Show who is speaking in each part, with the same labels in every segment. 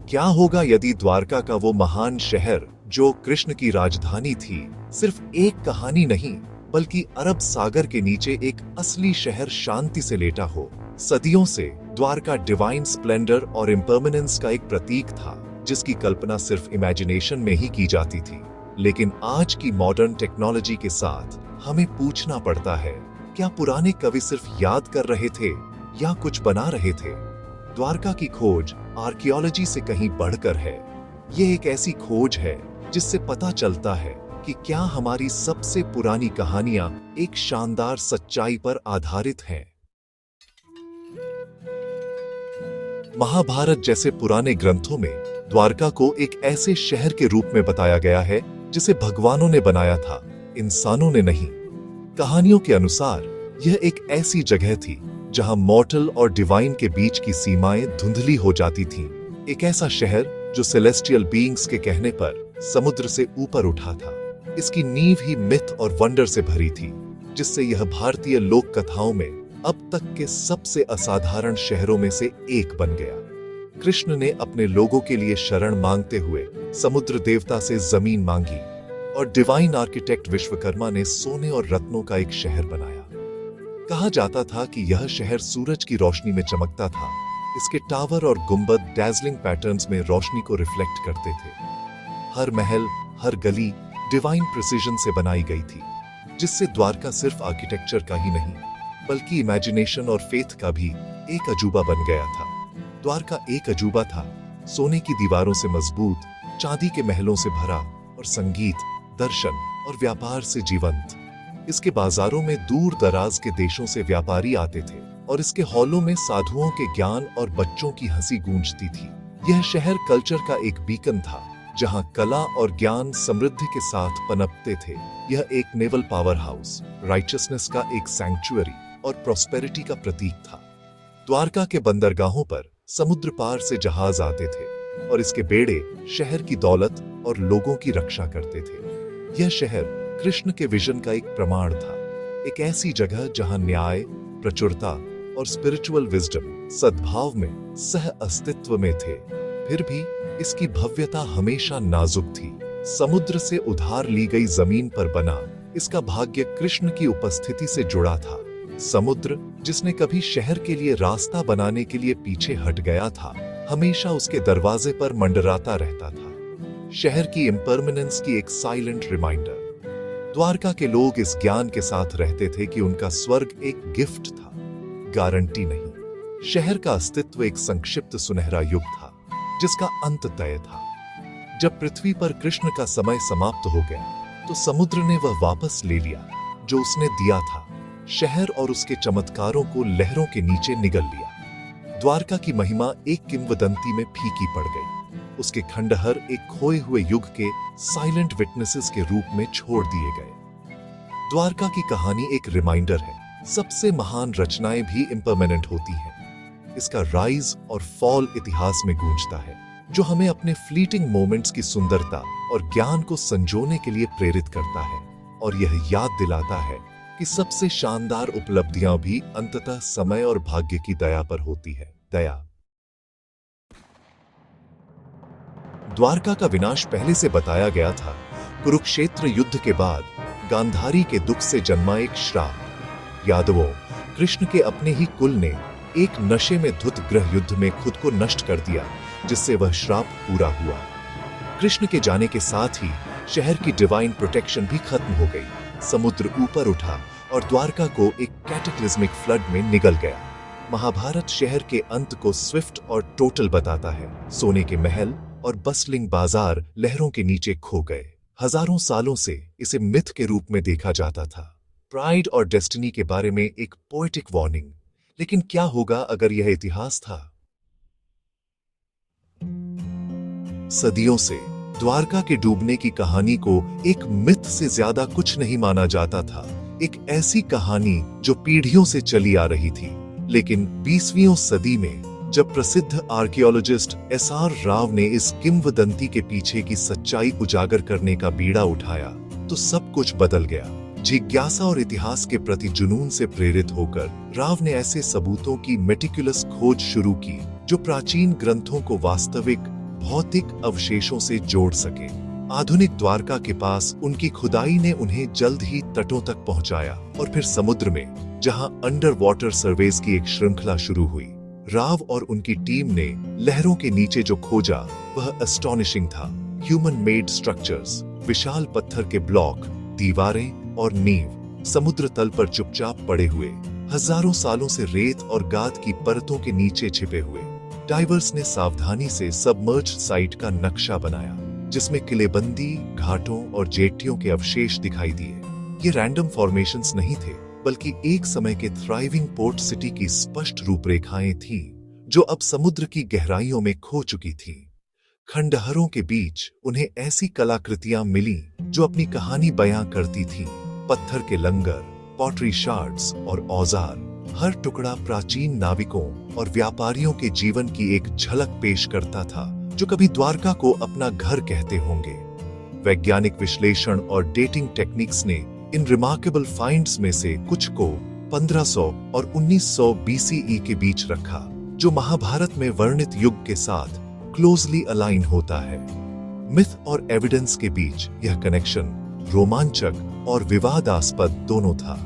Speaker 1: क्या होगा यदि द्वारका का वो महान शहर जो कृष्ण की राजधानी थी सिर्फ एक कहानी नहीं बल्कि अरब सागर के नीचे एक असली शहर शांति से लेटा हो। सदियों से द्वारका डिवाइन स्प्लेंडर और इम्पर्मनेंस का एक प्रतीक था जिसकी कल्पना सिर्फ इमेजिनेशन में ही की जाती थी। लेकिन आज की मॉडर्न टेक्नोलॉजी के साथ हमें पूछना पड़ता है, क्या पुराने कवि सिर्फ याद कर रहे थे या कुछ बना रहे थे? द्वारका की खोज आर्कियोलॉजी से कहीं बढ़कर है। ये एक ऐसी खोज है जिससे पता चलता है कि क्या हमारी सबसे पुरानी कहानियां एक शानदार सच्चाई पर आधारित हैं। महाभारत जैसे पुराने ग्रंथों में द्वारका को एक ऐसे शहर के रूप में बताया गया है जिसे भगवानों ने बनाया था, इंसानों ने नहीं। कहानियों के अनुसार यह एक ऐसी जगह थी जहां मॉर्टल और डिवाइन के बीच की सीमाएं धुंधली हो जाती थीं। एक ऐसा शहर जो सेलेस्टियल बीइंग्स के कहने पर समुद्र से ऊपर उठा था। इसकी नींव ही मिथ और वंडर से भरी थी, जिससे यह भारतीय लोक कथाओं में अब तक के सबसे असाधारण शहरों में से एक बन गया। कृष्ण ने अपने लोगों के लिए शरण मांगते हुए समुद्र देवता से जमीन मांगी और डिवाइन आर्किटेक्ट विश्वकर्मा ने सोने और रत्नों का एक शहर बनाया। कहा जाता था कि यह शहर सूरज की रोशनी में चमकता था। इसके टावर और गुंबद डैज़लिंग पैटर्न्स में रोशनी को रिफ्लेक्ट करते थे। हर महल, हर गली डिवाइन प्रिसिजन से बनाई गई थी, जिससे द्वारका सिर्फ आर्किटेक्चर का ही नहीं बल्कि इमेजिनेशन और फेथ का भी एक अजूबा बन गया था। द्वारका एक अजूबा था, सोने की दीवारों से मजबूत, चांदी के महलों से भरा और संगीत, दर्शन और व्यापार से जीवंत। इसके बाजारों में दूर दराज के देशों से व्यापारी आते थे और इसके हॉलों में साधुओं के ज्ञान और बच्चों की हंसी गूंजती थी। यह शहर कल्चर का एक बीकन था, जहां कला और ज्ञान समृद्धि के साथ पनपते थे। यह एक नेवल पावर हाउस, राइचसनेस का एक सैंक्चुअरी और प्रॉस्पेरिटी का प्रतीक था। द्वारका के बंदरगाहों पर समुद्र पार से जहाज आते थे और इसके बेड़े शहर की दौलत और लोगों की रक्षा करते थे। यह शहर कृष्ण के विजन का एक प्रमाण था, एक ऐसी जगह जहां न्याय, प्रचुरता और स्पिरिचुअल विजडम सद्भाव में सह अस्तित्व में थे। फिर भी इसकी भव्यता हमेशा नाजुक थी। समुद्र से उधार ली गई जमीन पर बना इसका भाग्य कृष्ण की उपस्थिति से जुड़ा था। समुद्र, जिसने कभी शहर के लिए रास्ता बनाने के लिए पीछे हट गया था, हमेशा उसके दरवाजे पर मंडराता रहता था। शहर की इम्पर्मनेंस की एक साइलेंट रिमाइंडर। द्वारका के लोग इस ज्ञान के साथ रहते थे कि उनका स्वर्ग एक गिफ्ट था, गारंटी नहीं। शहर का अस्तित्व एक संक्षिप्त सुनहरा युग था जिसका अंत तय था। जब पृथ्वी पर कृष्ण का समय समाप्त हो गया तो समुद्र ने वह वापस ले लिया जो उसने दिया था। शहर और उसके चमत्कारों को लहरों के नीचे निगल लिया। द्वारका की महिमा एक किंवदंती में फीकी पड़ गई। उसके खंडहर एक खोए हुए युग के साइलेंट विटनेसेस के रूप में छोड़ दिए गए। द्वारका की कहानी एक रिमाइंडर है, सबसे महान रचनाएं भी इम्परमानेंट होती हैं। इसका राइज और फॉल इतिहास में गूंजता है, जो हमें अपने फ्लीटिंग मोमेंट्स की सुंदरता और ज्ञान को संजोने के लिए प्रेरित करता है और यह याद दिलाता है कि सबसे शानदार उपलब्धियां भी अंततः समय और भाग्य की दया पर होती है। दया। द्वारका का विनाश पहले से बताया गया था। कुरुक्षेत्र युद्ध के बाद गांधारी के दुख से जन्मा एक श्राप। यादवों, कृष्ण के अपने ही कुल ने एक नशे में धुत गृह युद्ध में खुद को नष्ट कर दिया, जिससे वह श्राप पूरा हुआ। कृष्ण के जाने के साथ ही शहर की डिवाइन प्रोटेक्शन भी खत्म हो गई। समुद्र ऊपर उठा और द्वारका को एक कैटेक्लिज्मिक फ्लड में निगल गया। महाभारत शहर के अंत को स्विफ्ट और टोटल बताता है। सोने के महल और बस्लिंग बाजार लहरों के नीचे खो गए। हजारों सालों से इसे मिथ के रूप में देखा जाता था, प्राइड और डेस्टिनी के बारे में एक पोएटिक वार्निंग। लेकिन क्या होगा अगर यह इतिहास था? सदियों से द्वारका के डूबने की कहानी को एक मिथ से ज्यादा कुछ नहीं माना जाता था। एक ऐसी कहानी जो पीढ़ियों से चली आ रही थी। लेकिन 20वीं सदी में जब प्रसिद्ध आर्कियोलॉजिस्ट एस.आर. राव ने इस किंवदंती के पीछे की सच्चाई उजागर करने का बीड़ा उठाया, तो सब कुछ बदल गया। जिज्ञासा और इतिहास के प्रति जुनून से प्रेरित होकर राव ने ऐसे सबूतों की मेटिकुलस खोज शुरू की जो प्राचीन ग्रंथों को वास्तविक, भौतिक अवशेषों से जोड़ सके। आधुनिक द्वारका के पास उनकी खुदाई ने उन्हें जल्द ही तटों तक पहुंचाया और फिर समुद्र में, जहां अंडर वाटर सर्वेस की एक श्रृंखला शुरू हुई। राव और उनकी टीम ने लहरों के नीचे जो खोजा वह एस्टॉनिशिंग था। ह्यूमन मेड स्ट्रक्चर्स, विशाल पत्थर के ब्लॉक, दीवारें और नींव समुद्र तल पर चुपचाप पड़े हुए, हजारों सालों से रेत और गाद की परतों के नीचे छिपे हुए। डाइवर्स ने सावधानी से सबमर्ज्ड साइट का नक्शा बनाया, जिसमें किलेबंदी, घाटों और जेट्टियों के अवशेष दिखाई दिए। ये रैंडम फॉर्मेशंस नहीं थे, बल्कि एक समय के थ्राइविंग पोर्ट सिटी की स्पष्ट रूपरेखाएं थीं, जो अब समुद्र की गहराइयों में खो चुकी थीं। खंडहरों के बीच उन्हें ऐसी कलाकृतियां मिलीं जो अपनी कहानी बयां करती थीं। पत्थर के लंगर, पॉटरी शार्ड्स और औजार, हर टुकड़ा प्राचीन नाविकों और व्यापारियों के जीवन की एक झलक पेश करता था, जो कभी द्वारका को अपना घर कहते होंगे। वैज्ञानिक विश्लेषण और डेटिंग टेक्निक्स ने इन रिमार्केबल फाइंड्स में से कुछ को 1500 और 1900 बीसीई के बीच रखा, जो महाभारत में वर्णित युग के साथ क्लोजली अलाइन होता है। मिथ और एविडेंस के बीच यह कनेक्शन रोमांचक और विवादास्पद दोनों था।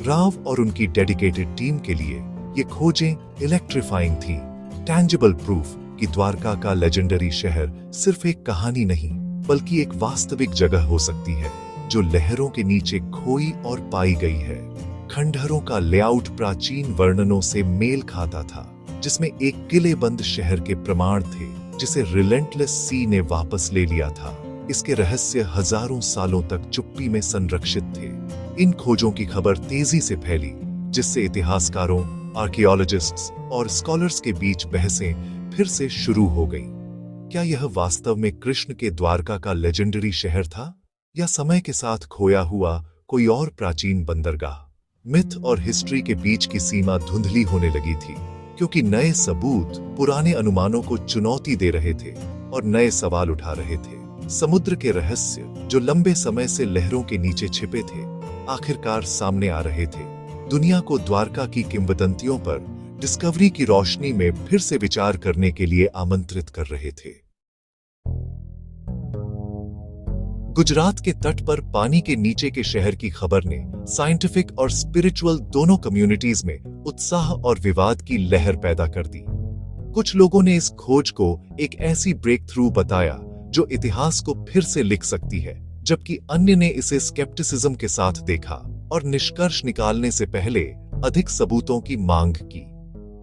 Speaker 1: राव और उनकी डेडिकेटेड टीम के लिए ये खोजें इलेक्ट्रीफाइंग थी, टैंजिबल प्रूफ कि द्वारका का लेजेंडरी शहर सिर्फ एक कहानी नहीं, बल्कि एक वास्तविक जगह हो सकती है, जो लहरों के नीचे खोई और पाई गई है। खंडहरों का लेआउट प्राचीन वर्णनों से मेल खाता था, जिसमें एक किलेबंद शहर के प्रमाण थे, जिसे रिलेंटलेस सी ने वापस ले लिया था। इसके रहस्य हजारों सालों तक चुप्पी में संरक्षित थे। इन खोजों की खबर तेजी से फैली, जिससे इतिहासकारों, आर्कियोलॉजिस्ट्स और स्कॉलर्स के बीच बहसें फिर से शुरू हो गईं। क्या यह वास्तव में कृष्ण के द्वारका का लेजेंडरी शहर था, या समय के साथ खोया हुआ कोई और प्राचीन बंदरगाह? मिथ और हिस्ट्री के बीच की सीमा धुंधली होने लगी थी, क्योंकि नए सबूत पुराने अनुमानों को चुनौती दे रहे थे और नए सवाल उठा रहे थे। समुद्र के रहस्य, जो लंबे समय से लहरों के नीचे छिपे थे, आखिरकार सामने आ रहे थे। दुनिया को द्वारका की किंवदंतियों पर डिस्कवरी की रोशनी में फिर से विचार करने के लिए आमंत्रित कर रहे थे। गुजरात के तट पर पानी के नीचे के शहर की खबर ने साइंटिफिक और स्पिरिचुअल दोनों कम्युनिटीज में उत्साह और विवाद की लहर पैदा कर दी। कुछ लोगों ने इस खोज को एक ऐसी ब्रेक थ्रू बताया जो इतिहास को फिर से लिख सकती है, जबकि अन्य ने इसे स्केप्टिसिज्म के साथ देखा और निष्कर्ष निकालने से पहले अधिक सबूतों की मांग की।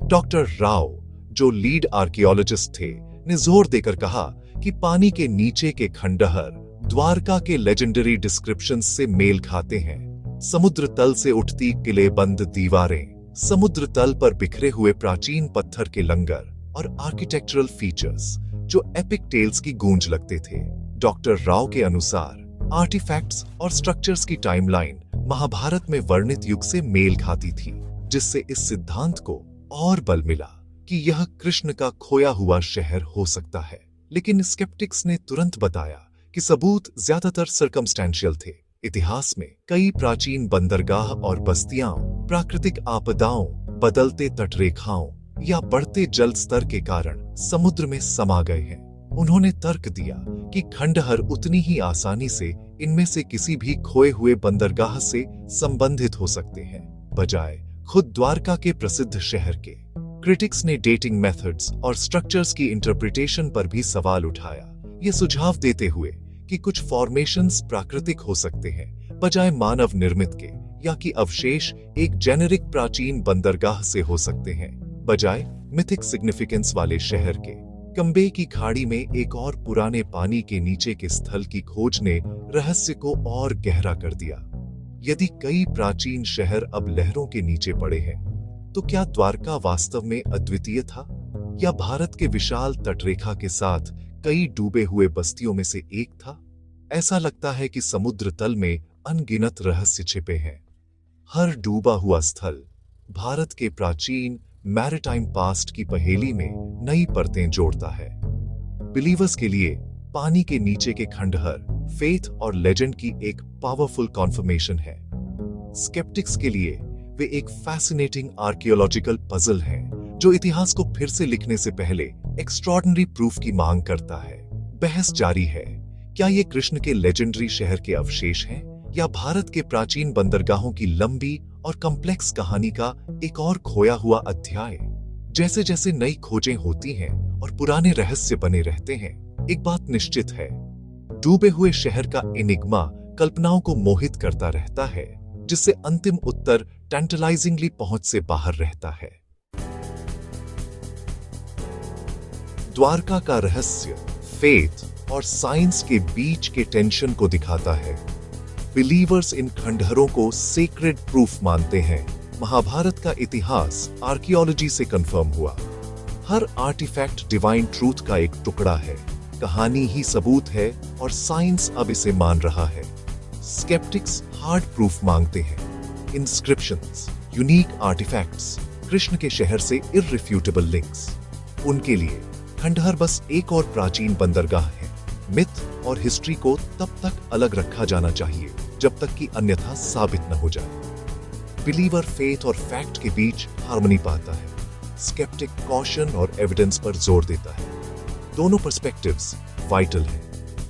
Speaker 1: डॉक्टर राव, जो लीड आर्कियोलॉजिस्ट थे, ने जोर देकर कहा कि पानी के नीचे के खंडहर द्वारका के लेजेंडरी डिस्क्रिप्शंस से मेल खाते हैं। समुद्र तल से उठती किलेबंद दीवारें, समुद्र तल पर बिखरे हुए प्राचीन पत्थर के लंगर और आर्किटेक्चरल फीचर्स जो एपिक टेल्स की गूंज लगते थे। डॉक्टर राव के अनुसार आर्टिफैक्ट्स और स्ट्रक्चर्स की टाइमलाइन महाभारत में वर्णित युग से मेल खाती थी, जिससे इस सिद्धांत को और बल मिला कि यह कृष्ण का खोया हुआ शहर हो सकता है। लेकिन स्केप्टिक्स ने तुरंत बताया कि सबूत ज्यादातर सर्कमस्टेंशियल थे। इतिहास में कई प्राचीन बंदरगाह और बस्तियां प्राकृतिक आपदाओं, बदलते तटरेखाओं या बढ़ते जल स्तर के कारण समुद्र में समा गए हैं। उन्होंने तर्क दिया कि खंडहर उतनी ही आसानी से इनमें से किसी भी खोए हुए बंदरगाह से संबंधित हो सकते हैं, बजाय खुद द्वारका के प्रसिद्ध शहर के। क्रिटिक्स ने डेटिंग मेथड्स और स्ट्रक्चर्स की इंटरप्रिटेशन पर भी सवाल उठाया, ये सुझाव देते हुए कि कुछ फॉर्मेशंस प्राकृतिक हो सकते हैं बजाय मानव निर्मित के, या कि अवशेष एक जेनेरिक प्राचीन बंदरगाह से हो सकते हैं बजाय मिथिक सिग्निफिकेंस वाले शहर के। कंबे की खाड़ी में एक और पुराने पानी के नीचे के स्थल की खोज ने रहस्य को और गहरा कर दिया। यदि कई प्राचीन शहर अब लहरों के नीचे पड़े हैं, तो क्या द्वारका वास्तव में अद्वितीय था, या भारत के विशाल तटरेखा के साथ कई डूबे हुए बस्तियों में से एक था? ऐसा लगता है कि समुद्र तल में अनगिनत रहस्य छिपे हैं। हर डूबा हुआ स्थल भारत के प्राचीन मैरिटाइम पास्ट की पहेली में नई परतें जोड़ता है। बिलीवर्स के लिए पानी के नीचे के खंडहर फेथ और लेजेंड की एक पावरफुल कॉन्फर्मेशन है। स्केप्टिक्स के लिए वे एक फैसिनेटिंग आर्कियोलॉजिकल पजल हैं, जो इतिहास को फिर से लिखने से पहले एक्स्ट्रॉर्डिनरी प्रूफ की मांग करता है। बहस जारी है, क्या ये कृष्ण के लेजेंडरी शहर के अवशेष हैं या भारत के प्राचीन बंदरगाहों की लंबी और कॉम्प्लेक्स कहानी का एक और खोया हुआ अध्याय। जैसे जैसे नई खोजें होती हैं और पुराने रहस्य बने रहते हैं, एक बात निश्चित है, डूबे हुए शहर का एनिग्मा कल्पनाओं को मोहित करता रहता है, जिससे अंतिम उत्तर टेंटलाइजिंगली पहुंच से बाहर रहता है। द्वारका का रहस्य फेथ और साइंस के बीच के टेंशन को दिखाता है। बिलीवर्स इन खंडहरों को सेक्रेड प्रूफ मानते हैं। महाभारत का इतिहास आर्कियोलॉजी से कंफर्म हुआ। हर आर्टिफैक्ट डिवाइन ट्रूथ का एक टुकड़ा है। कहानी ही सबूत है और साइंस अब इसे मान रहा है। स्केप्टिक्स हार्ड प्रूफ मांगते हैं। इंस्क्रिप्शंस, यूनिक आर्टिफैक्ट्स, कृष्ण के शहर से इररिफ्यूटेबल लिंक्स। उनके लिए खंडहर बस एक और प्राचीन बंदरगाह है। मिथ और हिस्ट्री को तब तक अलग रखा जाना चाहिए जब तक कि अन्यथा साबित न हो जाए। बिलीवर फेथ और फैक्ट के बीच हार्मनी पाता है। स्केप्टिक कॉशन और एविडेंस पर जोर देता है। दोनों पर्सपेक्टिव्स वाइटल हैं।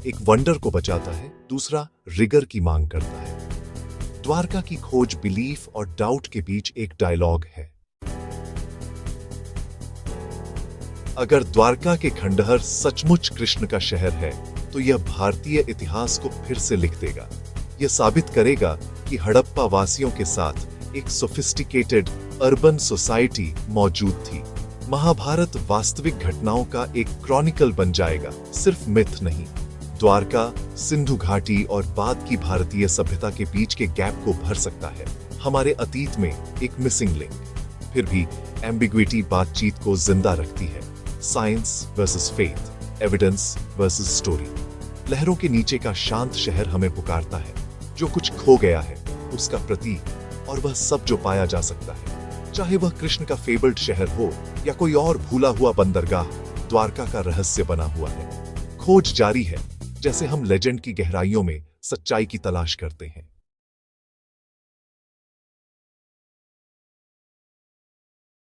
Speaker 1: एक वंडर को बचाता है, दूसरा रिगर की मांग करता है। द्वारका की खोज बिलीफ और डाउट के बीच एक डायलॉग है। अगर द्वारका के खंडहर सचमुच कृष्ण का शहर है, तो यह भारतीय इतिहास को फिर से लिख देगा। यह साबित करेगा कि हड़प्पा वासियों के साथ एक सोफिस्टिकेटेड अर्बन सोसाइटी मौजूद थी। महाभारत वास्तविक घटनाओं का एक क्रॉनिकल बन जाएगा, सिर्फ मिथ नहीं। द्वारका, सिंधु घाटी और बाद की भारतीय सभ्यता के बीच के गैप को भर सकता है। हमारे अतीत में एक मिसिंग लिंक। फिर भी एम्बिग्विटी बातचीत को जिंदा रखती है। Science versus faith, evidence versus story. लहरों के नीचे का शांत शहर हमें पुकारता है। जो कुछ खो गया है उसका प्रतीक, और वह सब जो पाया जा सकता है, चाहे वह कृष्ण का फेबल्ड शहर हो या कोई और भूला हुआ बंदरगाह, द्वारका का रहस्य बना हुआ है। खोज जारी है, जैसे हम लेजेंड की गहराइयों में सच्चाई की तलाश करते हैं।